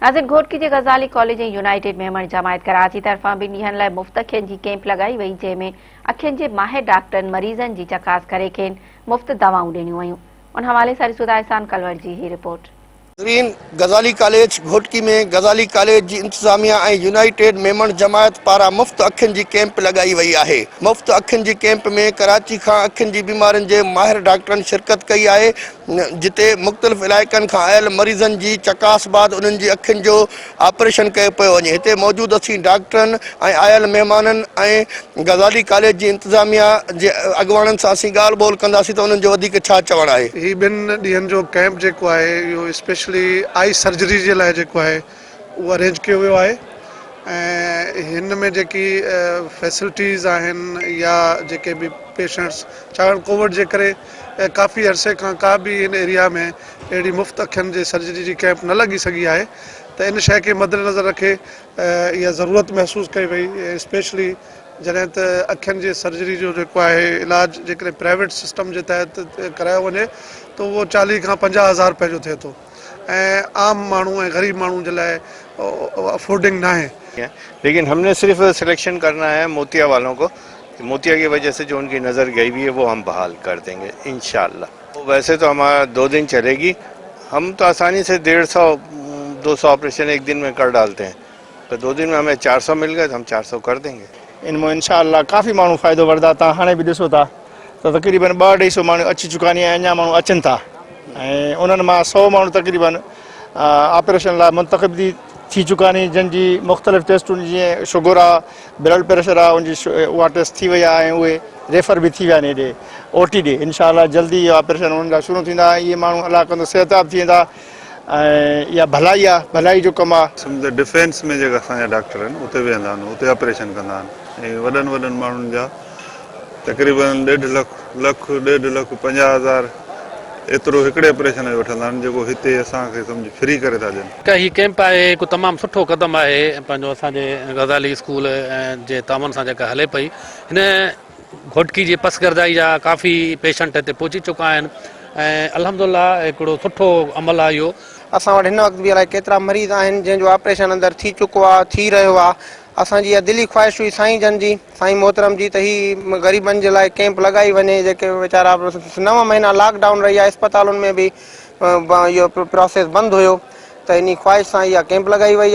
नाज़रीन, घोटकी के गज़ाली कॉलेज ऐं यूनाइटेड मेमण जमायत कराची तरफ़ां ॿिनि ॾींहनि लाइ मुफ़्त अखियुनि जी कैंप लगाई वई, जंहिंमें अखियुनि जे माहिर डॉक्टरनि मरीज़नि जी चकास करे खेनि मुफ़्त दवाऊं ॾिनियूं वयूं। उन हवाले सां ॾिसूं था एहसान कलवर जी ही रिपोर्ट। गज़ाली कॉलेज घोटकी में गज़ाली कॉलेज जी इंतजामिया ऐं यूनाइटेड मेमण जमायत पारां मुफ़्त अखियुनि जी कैंप लगाई वई आहे। मुफ़्त अखियुनि जी कैंप में कराची खां अखियुनि जी बीमारियुनि जे माहिर डॉक्टरनि शिरकत कई आहे, जिते मुख़्तलिफ़ इलाइक़नि खां आयल मरीज़नि जी चकास बाद उन्हनि जी अखियुनि जो ऑपरेशन कयो पियो वञे। हिते मौजूदु असीं डॉक्टरनि ऐं आयल महिमाननि ऐं गज़ाली कॉलेज जी इंतजामिया जे अॻुवाणनि सां असीं ॻाल्हि ॿोल कंदासीं त उन्हनि जो वधीक छा चवणु आहे। ही ॿिनि ॾींहंनि जो कैंप जेको आहे इहो स्पेशली आई सर्जरी जे लाइ जेको आहे उहो अरेंज कयो वियो आहे ऐं हिन में जेकी फैसिलिटीज़ आहिनि या जेके बि पेशेंट्स, छाकाणि कोविड जे करे काफ़ी अरसे खां का बि हिन एरिया में अहिड़ी मुफ़्त अखियुनि जे सर्जरी जी कैंप न लॻी सघी आहे, त इन शइ खे मद्देनज़र रखे इहा ज़रूरत महसूसु कई वई। स्पेशली जॾहिं त अखियुनि जे सर्जरी जो जेको आहे इलाज जेकॾहिं प्राइवेट सिस्टम जे तहत करायो वञे त उहो 40 खां 50 हज़ार रुपए जो थिए थो ऐं आम माण्हू ऐं ग़रीब माण्हू जे लाइ अफोर्डिंग ना है। लेकिन हमने सिर्फ सिलेक्शन करना है मोतिया वालों को। मोतिया की वजह से जो उनकी नज़र गई हुई है वो हम बहाल कर देंगे इंशाल्लाह। वैसे तो हमारा 2 दिन चलेगी, हम तो आसानी से 150-200 ऑपरेशन एक दिन में कर डालते हैं, तो 2 दिन में हमें 400 मिल गए तो हम 400 कर देंगे। इनमें इंशाअल्लाह काफ़ी माण्हू फ़ाइदो वठंदा। तव्हां हाणे बि ॾिसो था त तक़रीबन 200-250 माण्हू अची चुका आहिनि, अञा माण्हू अचनि था ऐं उन्हनि मां 100 माण्हू तक़रीबन ऑपरेशन लाइ मुंतख़ब थी चुका आहिनि, जंहिंजी मुख़्तलिफ़ टेस्टूं जीअं शुगर आहे, ब्लड प्रेशर आहे, उनजी उहा टेस्ट थी वई आहे ऐं उहे रेफर बि थी विया आहिनि हेॾे OT ॾे। इंशाअल्लाह जल्दी इहे ऑपरेशन उन्हनि जा शुरू थींदा। इहे माण्हू अलाह कंदो सिहतयाब थी वेंदा ऐं इहा भलाई आहे, भलाई जो कमु आहे। सम्झो डिफेंस में जेका असांजा डॉक्टर आहिनि उते वेंदा आहिनि, उते ऑपरेशन कंदा आहिनि ऐं वॾनि माण्हुनि जा तक़रीबन 1,50,000 एतिरो हिकिड़े ऑपरेशन जो वठंदा आहिनि, जेको हिते असांखे सम्झ फ्री करे था ॾियनि। ही कैंप आहे हिकु तमामु सुठो क़दम आहे पंहिंजो असांजे गज़ाली स्कूल जे तामन सां जेका हले पई। हिन घोटकी जी पसगरदाई जा काफ़ी पेशेंट हिते पहुची चुका आहिनि ऐं अल्हम्दुलिल्लाह हिकिड़ो सुठो अमल आहे इहो। असां वटि हिन वक़्तु बि अलाए केतिरा मरीज़ आहिनि जंहिंजो ऑपरेशन अंदरि थी चुको आहे, थी रहियो आहे। असांजी इहा दिली ख्वाहिश हुई साईं जन जी, साईं मोहतरम जी, त ही ग़रीबनि जे लाइ कैंप लॻाई वञे। जेके वीचारा 9 महीना लॉकडाउन रही आहे, अस्पतालुनि में बि इहो प्रोसेस बंदि हुयो, त इन ख्वाहिश सां इहा कैंप लॻाई वई आहे।